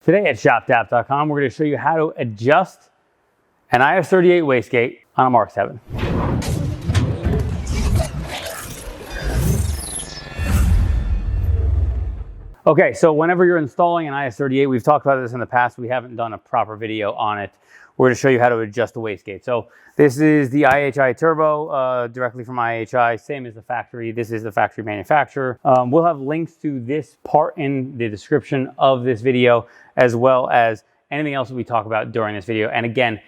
Today at shopdap.com, we're going to show you how to adjust an IS38 wastegate on a Mark 7. Okay, so whenever you're installing an IS38, we've talked about this in the past, we haven't done a proper video on it. We're going to show you how to adjust the wastegate. So this is the IHI Turbo, directly from IHI, same as the factory. This is the factory manufacturer. We'll have links to this part in the description of this video, as well as anything else that we talk about during this video. And again,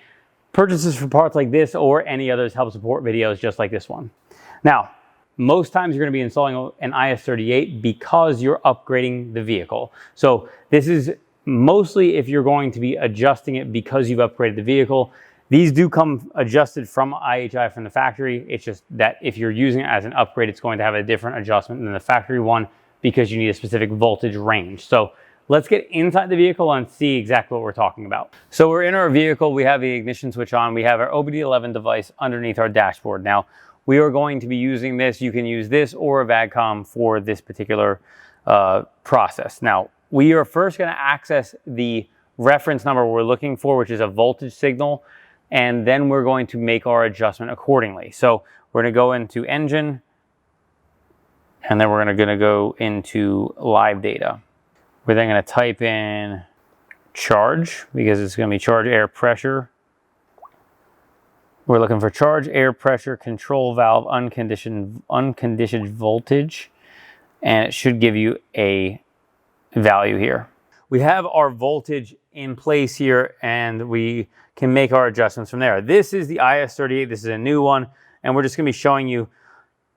purchases for parts like this or any others help support videos just like this one. Now, most times you're going to be installing an IS38 because you're upgrading the vehicle. So this is mostly if you're going to be adjusting it because you've upgraded the vehicle. These do come adjusted from IHI from the factory. It's just that if you're using it as an upgrade, it's going to have a different adjustment than the factory one because you need a specific voltage range. So let's get inside the vehicle and see exactly what we're talking about. So we're in our vehicle. We have the ignition switch on. We have our OBDeleven device underneath our dashboard. Now, we are going to be using this. You can use this or a VADCOM for this particular process. Now, we are first going to access the reference number we're looking for, which is a voltage signal, and then we're going to make our adjustment accordingly. So we're going to go into engine, and then we're going to go into live data. We're then going to type in charge, because it's going to be charge air pressure. We're looking for charge air pressure control valve unconditioned voltage, and it should give you a value here. We have our voltage in place here, and we can make our adjustments from there. This is the IS38. This is a new one, and we're just going to be showing you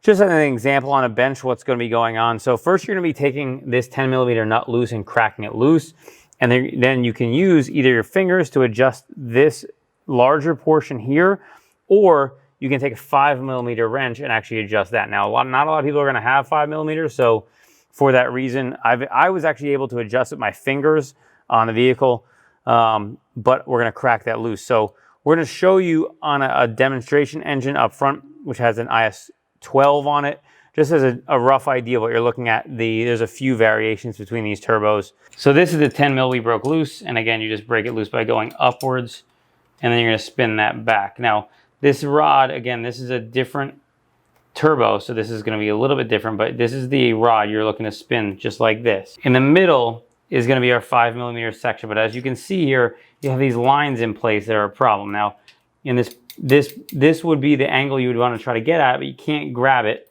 just as an example on a bench what's going to be going on. So first you're going to be taking this 10mm nut loose and cracking it loose, and then you can use either your fingers to adjust this larger portion here, or you can take a 5mm wrench and actually adjust that. Now, not a lot of people are going to have 5mm, so for that reason, I was actually able to adjust with my fingers on the vehicle, but we're going to crack that loose. So we're going to show you on a demonstration engine up front, which has an IS12 on it, just as a rough idea of what you're looking at. There's a few variations between these turbos. So this is the 10mm we broke loose, and again, you just break it loose by going upwards, and then you're going to spin that back. Now, this rod, again, this is a different turbo, so this is going to be a little bit different, but this is the rod you're looking to spin just like this. In the middle is going to be our 5mm section, but as you can see here, you have these lines in place that are a problem. Now, in this would be the angle you would want to try to get at, but you can't grab it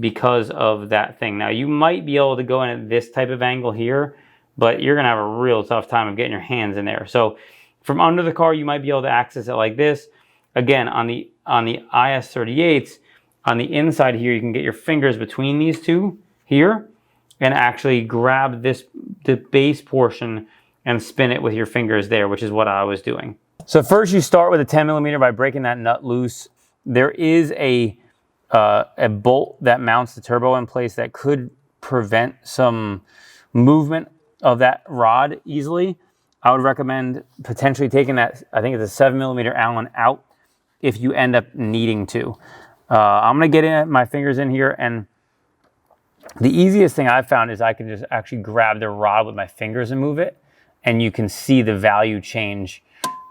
because of that thing. Now, you might be able to go in at this type of angle here, but you're going to have a real tough time of getting your hands in there. So from under the car, you might be able to access it like this. Again, on the IS38s, on the inside here, you can get your fingers between these two here and actually grab the base portion and spin it with your fingers there, which is what I was doing. So first you start with a 10mm by breaking that nut loose. There is a bolt that mounts the turbo in place that could prevent some movement of that rod easily. I would recommend potentially taking that, I think it's a 7mm Allen out if you end up needing to. I'm going to get my fingers in here, and the easiest thing I've found is I can just actually grab the rod with my fingers and move it, and you can see the value change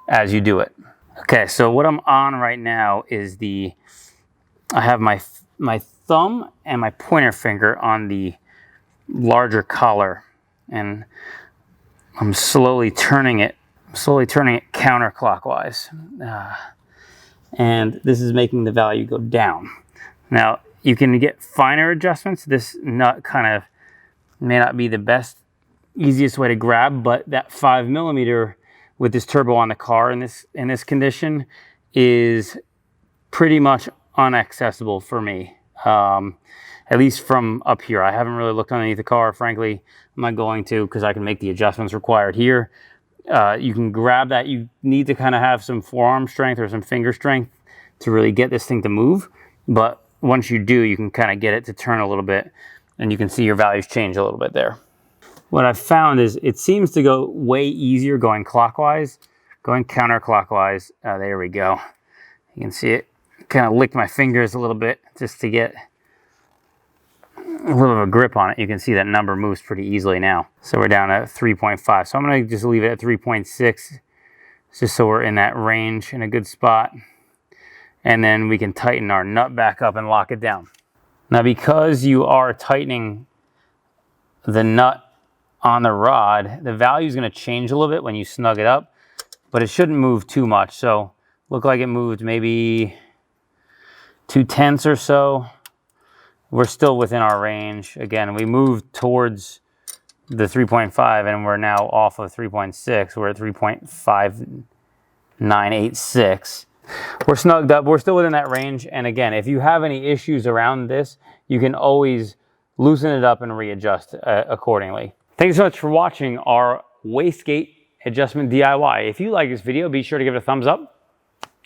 as you do it. Okay, so what I'm on right now is I have my thumb and my pointer finger on the larger collar, and I'm slowly turning it counterclockwise. And this is making the value go down. Now, you can get finer adjustments. This nut kind of may not be the easiest way to grab, but that 5mm with this turbo on the car in this condition is pretty much inaccessible for me, at least from up here. I haven't really looked underneath the car, frankly. I'm not going to, because I can make the adjustments required here. You can grab that. You need to kind of have some forearm strength or some finger strength to really get this thing to move. But once you do, you can kind of get it to turn a little bit, and you can see your values change a little bit there. What I've found is it seems to go way easier going clockwise, going counterclockwise. There we go. You can see it kind of licked my fingers a little bit just to get a little bit of a grip on it, you can see that number moves pretty easily now. So we're down at 3.5. So I'm going to just leave it at 3.6, just so we're in that range in a good spot. And then we can tighten our nut back up and lock it down. Now, because you are tightening the nut on the rod, the value is going to change a little bit when you snug it up, but it shouldn't move too much. So look like it moved maybe 0.2 or so. We're still within our range. Again, we moved towards the 3.5 and we're now off of 3.6. We're at 3.5986. We're snugged up. We're still within that range. And again, if you have any issues around this, you can always loosen it up and readjust accordingly. Thanks so much for watching our Wastegate adjustment DIY. If you like this video, be sure to give it a thumbs up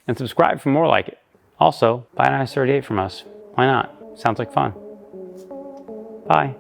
and subscribe for more like it. Also, buy an IS38 from us. Why not? Sounds like fun. Bye.